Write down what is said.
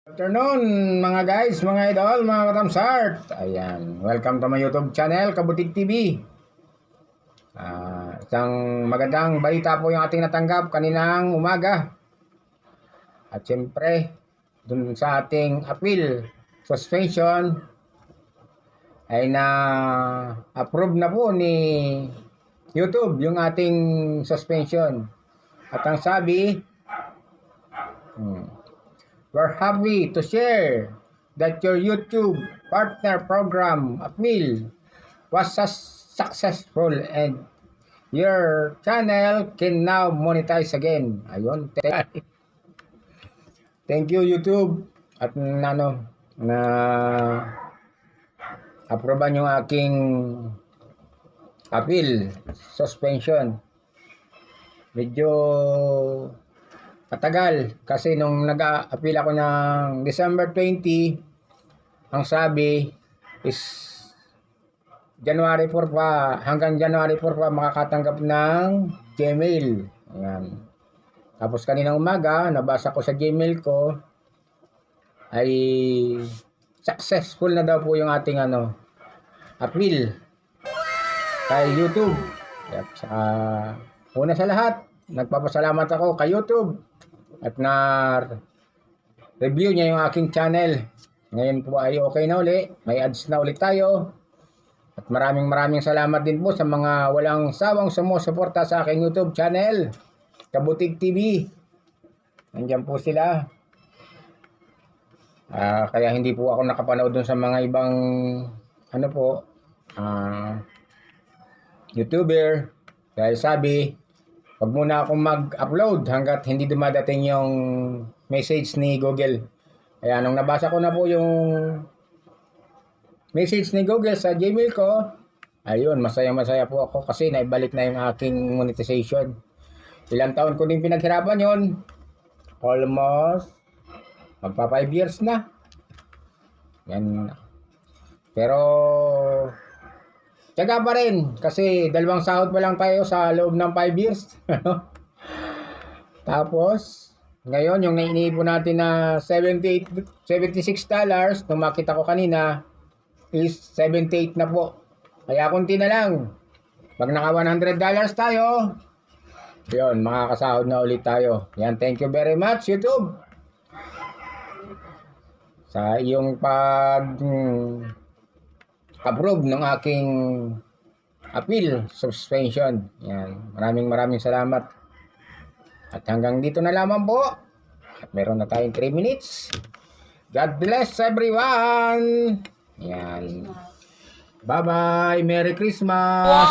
Afternoon mga guys, mga idol, mga katamsart. Ayan, welcome to my YouTube channel, Kabutig TV. Isang magandang balita po yung ating natanggap kaninang umaga. At siyempre, dun sa ating appeal suspension ay na-approve na po ni YouTube yung ating suspension. At ang sabi, we're happy to share that your YouTube partner program appeal was successful and your channel can now monetize again. Ayun. Thank you YouTube at na aproban yung aking appeal suspension. Medyo matagal kasi nung nag-appeal ako ng December 20, ang sabi is January 4 pa, hanggang January 4 pa makakatanggap ng Gmail. Ayan. Tapos kaninang umaga, nabasa ko sa Gmail ko ay successful na daw po yung ating appeal kay YouTube. Yep. Una sa lahat, nagpapasalamat ako kay YouTube at na-review niya yung aking channel. Ngayon po ay okay na uli. May ads na ulit tayo. At maraming salamat din po sa mga walang sawang sumusuporta sa aking YouTube channel, Kabutig TV. Nandiyan po sila. Kaya hindi po ako nakapanood dun sa mga ibang YouTuber. Dahil sabi, wag muna akong mag-upload hanggat hindi dumadating yung message ni Google. Kaya nung nabasa ko na po yung message ni Google sa Gmail ko, ayun, masaya po ako kasi naibalik na yung aking monetization. Ilang taon ko din pinaghirapan yon, almost magpa 5 years na. Yan. Pero tiyaga pa rin kasi 2 sahod pa lang tayo sa loob ng 5 years. Tapos ngayon yung nainiipon natin na $76 nung makita ko kanina is 78 na po. Kaya kunti na lang. Pag naka $100 tayo, yun, makakasahod na ulit tayo. Yan, thank you very much YouTube sa iyong approve ng aking appeal suspension. Yan, maraming salamat. At hanggang dito na lamang po. At meron na tayong 3 minutes. God bless everyone. Yan. Bye-bye. Merry Christmas.